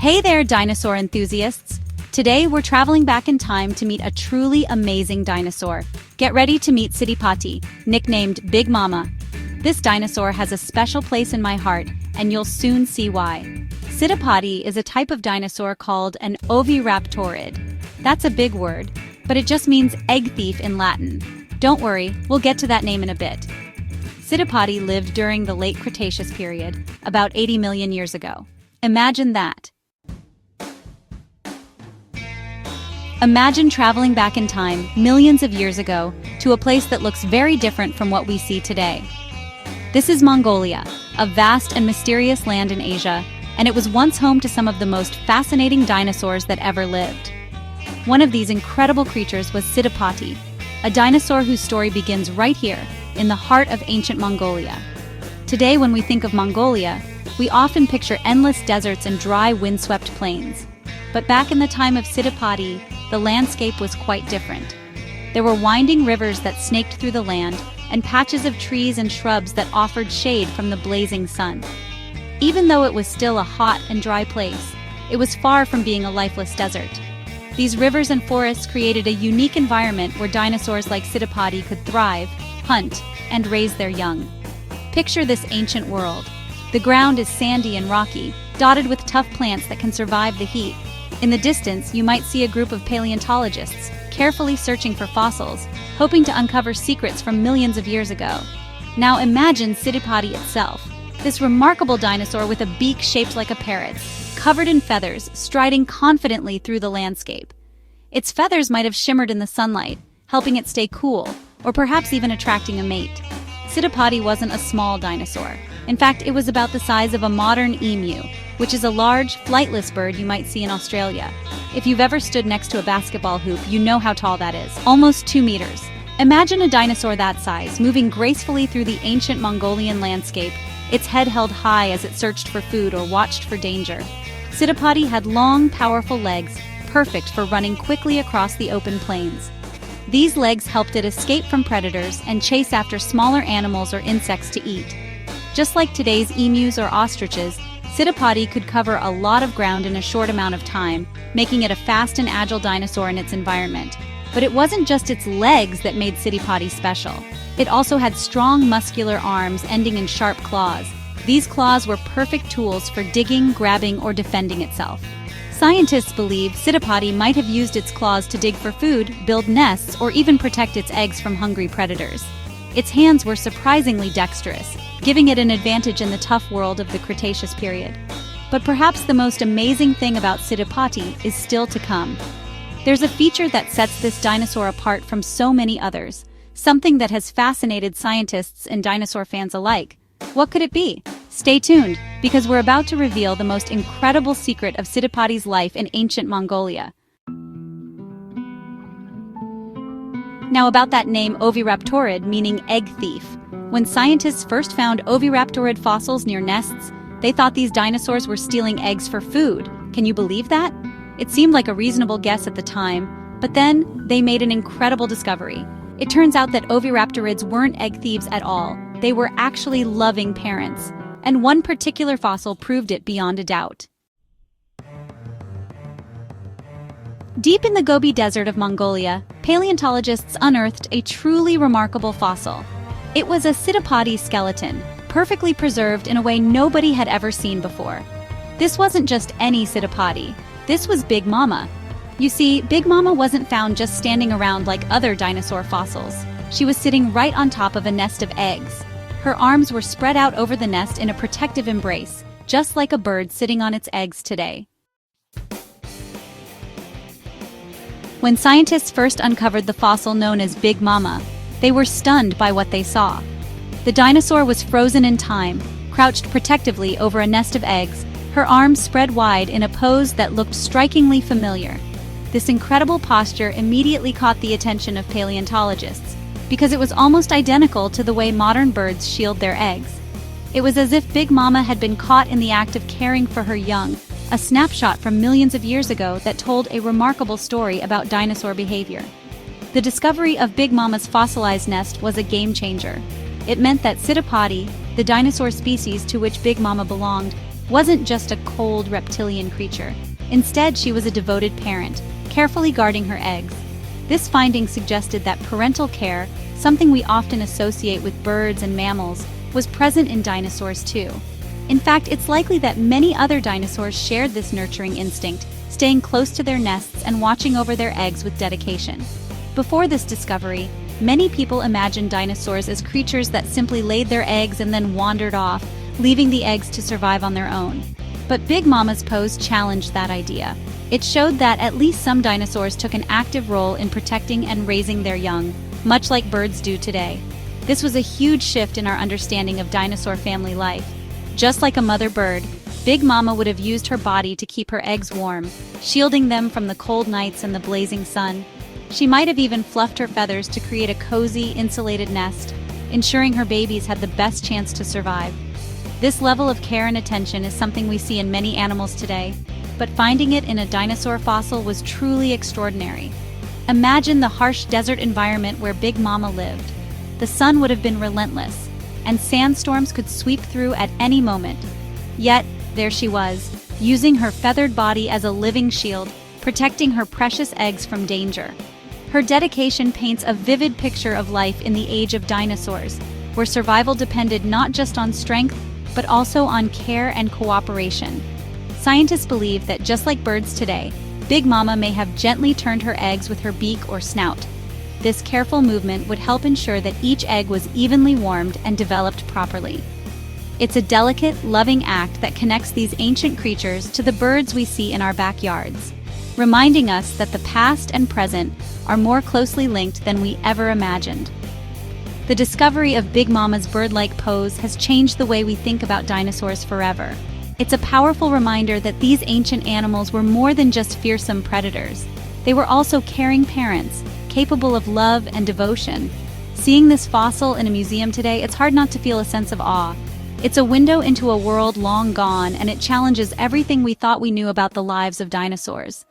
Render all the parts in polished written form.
Hey there, dinosaur enthusiasts! Today we're traveling back in time to meet a truly amazing dinosaur. Get ready to meet Citipati, nicknamed Big Mama. This dinosaur has a special place in my heart, and you'll soon see why. Citipati is a type of dinosaur called an oviraptorid. That's a big word, but it just means egg thief in Latin. Don't worry, we'll get to that name in a bit. Citipati lived during the late Cretaceous period, about 80 million years ago. Imagine that. Imagine traveling back in time, millions of years ago, to a place that looks very different from what we see today. This is Mongolia, a vast and mysterious land in Asia, and it was once home to some of the most fascinating dinosaurs that ever lived. One of these incredible creatures was Citipati, a dinosaur whose story begins right here, in the heart of ancient Mongolia. Today, when we think of Mongolia, we often picture endless deserts and dry, windswept plains. But back in the time of Citipati, the landscape was quite different. There were winding rivers that snaked through the land, and patches of trees and shrubs that offered shade from the blazing sun. Even though it was still a hot and dry place, it was far from being a lifeless desert. These rivers and forests created a unique environment where dinosaurs like Citipati could thrive, hunt, and raise their young. Picture this ancient world. The ground is sandy and rocky, dotted with tough plants that can survive the heat. In the distance, you might see a group of paleontologists, carefully searching for fossils, hoping to uncover secrets from millions of years ago. Now imagine Citipati itself, this remarkable dinosaur with a beak shaped like a parrot's, covered in feathers, striding confidently through the landscape. Its feathers might have shimmered in the sunlight, helping it stay cool, or perhaps even attracting a mate. Citipati wasn't a small dinosaur. In fact, it was about the size of a modern emu, which is a large, flightless bird you might see in Australia. If you've ever stood next to a basketball hoop, you know how tall that is, almost 2 meters. Imagine a dinosaur that size, moving gracefully through the ancient Mongolian landscape, its head held high as it searched for food or watched for danger. Citipati had long, powerful legs, perfect for running quickly across the open plains. These legs helped it escape from predators and chase after smaller animals or insects to eat. Just like today's emus or ostriches, Citipati could cover a lot of ground in a short amount of time, making it a fast and agile dinosaur in its environment. But it wasn't just its legs that made Citipati special. It also had strong muscular arms ending in sharp claws. These claws were perfect tools for digging, grabbing, or defending itself. Scientists believe Citipati might have used its claws to dig for food, build nests, or even protect its eggs from hungry predators. Its hands were surprisingly dexterous, giving it an advantage in the tough world of the Cretaceous period. But perhaps the most amazing thing about Citipati is still to come. There's a feature that sets this dinosaur apart from so many others, something that has fascinated scientists and dinosaur fans alike. What could it be? Stay tuned, because we're about to reveal the most incredible secret of Citipati's life in ancient Mongolia. Now about that name oviraptorid, meaning egg thief. When scientists first found oviraptorid fossils near nests, they thought these dinosaurs were stealing eggs for food. Can you believe that? It seemed like a reasonable guess at the time, but then they made an incredible discovery. It turns out that oviraptorids weren't egg thieves at all. They were actually loving parents, and one particular fossil proved it beyond a doubt. Deep in the Gobi Desert of Mongolia, paleontologists unearthed a truly remarkable fossil. It was a Citipati skeleton, perfectly preserved in a way nobody had ever seen before. This wasn't just any Citipati. This was Big Mama. You see, Big Mama wasn't found just standing around like other dinosaur fossils. She was sitting right on top of a nest of eggs. Her arms were spread out over the nest in a protective embrace, just like a bird sitting on its eggs today. When scientists first uncovered the fossil known as Big Mama, they were stunned by what they saw. The dinosaur was frozen in time, crouched protectively over a nest of eggs, her arms spread wide in a pose that looked strikingly familiar. This incredible posture immediately caught the attention of paleontologists, because it was almost identical to the way modern birds shield their eggs. It was as if Big Mama had been caught in the act of caring for her young, a snapshot from millions of years ago that told a remarkable story about dinosaur behavior. The discovery of Big Mama's fossilized nest was a game changer. It meant that Citipati, the dinosaur species to which Big Mama belonged, wasn't just a cold reptilian creature. Instead, she was a devoted parent, carefully guarding her eggs. This finding suggested that parental care, something we often associate with birds and mammals, was present in dinosaurs too. In fact, it's likely that many other dinosaurs shared this nurturing instinct, staying close to their nests and watching over their eggs with dedication. Before this discovery, many people imagined dinosaurs as creatures that simply laid their eggs and then wandered off, leaving the eggs to survive on their own. But Big Mama's pose challenged that idea. It showed that at least some dinosaurs took an active role in protecting and raising their young, much like birds do today. This was a huge shift in our understanding of dinosaur family life. Just like a mother bird, Big Mama would have used her body to keep her eggs warm, shielding them from the cold nights and the blazing sun. She might have even fluffed her feathers to create a cozy, insulated nest, ensuring her babies had the best chance to survive. This level of care and attention is something we see in many animals today, but finding it in a dinosaur fossil was truly extraordinary. Imagine the harsh desert environment where Big Mama lived. The sun would have been relentless, and sandstorms could sweep through at any moment. Yet, there she was, using her feathered body as a living shield, protecting her precious eggs from danger. Her dedication paints a vivid picture of life in the age of dinosaurs, where survival depended not just on strength, but also on care and cooperation. Scientists believe that just like birds today, Big Mama may have gently turned her eggs with her beak or snout. This careful movement would help ensure that each egg was evenly warmed and developed properly. It's a delicate, loving act that connects these ancient creatures to the birds we see in our backyards, reminding us that the past and present are more closely linked than we ever imagined. The discovery of Big Mama's bird-like pose has changed the way we think about dinosaurs forever. It's a powerful reminder that these ancient animals were more than just fearsome predators. They were also caring parents, capable of love and devotion. Seeing this fossil in a museum today, it's hard not to feel a sense of awe. It's a window into a world long gone, and it challenges everything we thought we knew about the lives of dinosaurs.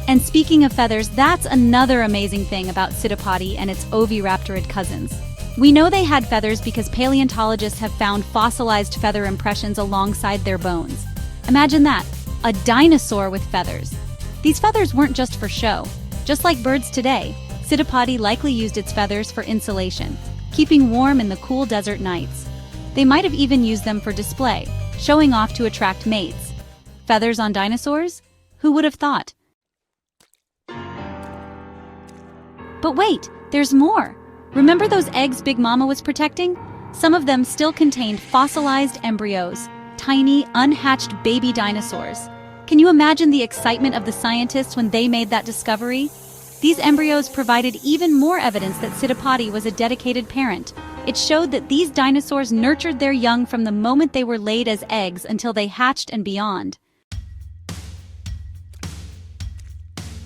And speaking of feathers, that's another amazing thing about Citipati and its oviraptorid cousins. We know they had feathers because paleontologists have found fossilized feather impressions alongside their bones. Imagine that, a dinosaur with feathers. These feathers weren't just for show. Just like birds today, Citipati likely used its feathers for insulation, keeping warm in the cool desert nights. They might have even used them for display, showing off to attract mates. Feathers on dinosaurs? Who would have thought? But wait, there's more! Remember those eggs Big Mama was protecting? Some of them still contained fossilized embryos, tiny, unhatched baby dinosaurs. Can you imagine the excitement of the scientists when they made that discovery? These embryos provided even more evidence that Citipati was a dedicated parent. It showed that these dinosaurs nurtured their young from the moment they were laid as eggs until they hatched and beyond.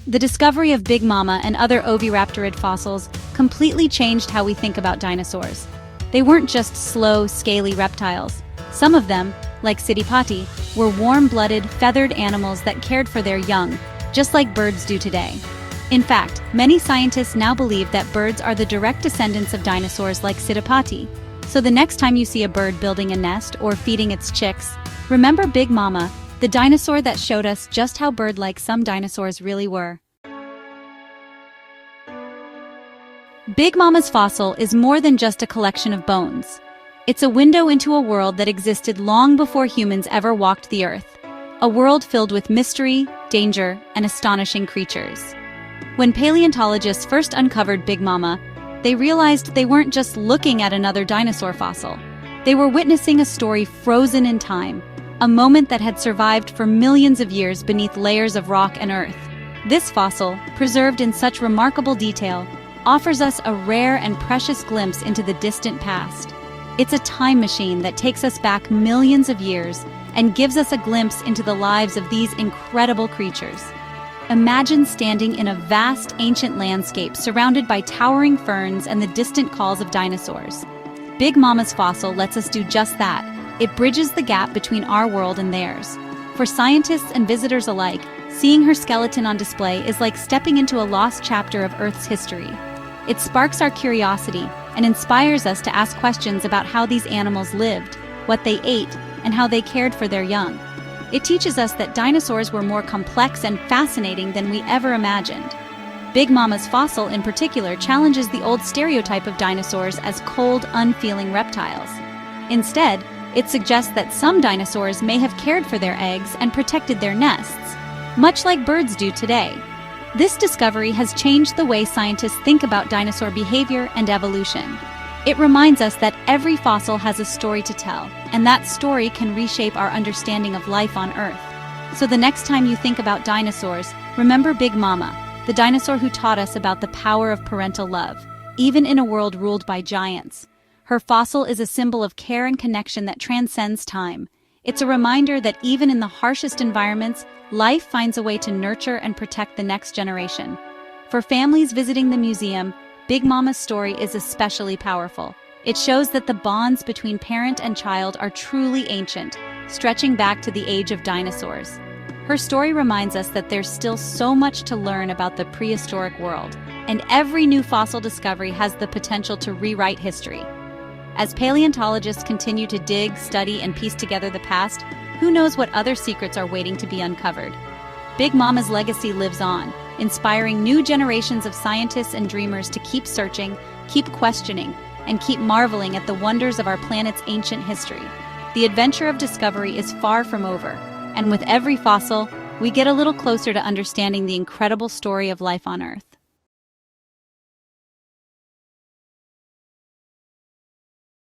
The discovery of Big Mama and other oviraptorid fossils completely changed how we think about dinosaurs. They weren't just slow, scaly reptiles. Some of them, like Citipati, were warm-blooded, feathered animals that cared for their young, just like birds do today. In fact, many scientists now believe that birds are the direct descendants of dinosaurs like Citipati. So the next time you see a bird building a nest or feeding its chicks, remember Big Mama, the dinosaur that showed us just how bird-like some dinosaurs really were. Big Mama's fossil is more than just a collection of bones. It's a window into a world that existed long before humans ever walked the earth. A world filled with mystery, danger, and astonishing creatures. When paleontologists first uncovered Big Mama, they realized they weren't just looking at another dinosaur fossil. They were witnessing a story frozen in time, a moment that had survived for millions of years beneath layers of rock and earth. This fossil, preserved in such remarkable detail, offers us a rare and precious glimpse into the distant past. It's a time machine that takes us back millions of years and gives us a glimpse into the lives of these incredible creatures. Imagine standing in a vast ancient landscape surrounded by towering ferns and the distant calls of dinosaurs. Big Mama's fossil lets us do just that. It bridges the gap between our world and theirs. For scientists and visitors alike, seeing her skeleton on display is like stepping into a lost chapter of Earth's history. It sparks our curiosity, and inspires us to ask questions about how these animals lived, what they ate, and how they cared for their young. It teaches us that dinosaurs were more complex and fascinating than we ever imagined. Big Mama's fossil in particular challenges the old stereotype of dinosaurs as cold, unfeeling reptiles. Instead, it suggests that some dinosaurs may have cared for their eggs and protected their nests, much like birds do today. This discovery has changed the way scientists think about dinosaur behavior and evolution. It reminds us that every fossil has a story to tell, and that story can reshape our understanding of life on Earth. So the next time you think about dinosaurs, remember Big Mama, the dinosaur who taught us about the power of parental love, even in a world ruled by giants. Her fossil is a symbol of care and connection that transcends time. It's a reminder that even in the harshest environments, life finds a way to nurture and protect the next generation. For families visiting the museum, Big Mama's story is especially powerful. It shows that the bonds between parent and child are truly ancient, stretching back to the age of dinosaurs. Her story reminds us that there's still so much to learn about the prehistoric world, and every new fossil discovery has the potential to rewrite history. As paleontologists continue to dig, study, and piece together the past, who knows what other secrets are waiting to be uncovered? Big Mama's legacy lives on, inspiring new generations of scientists and dreamers to keep searching, keep questioning, and keep marveling at the wonders of our planet's ancient history. The adventure of discovery is far from over, and with every fossil, we get a little closer to understanding the incredible story of life on Earth.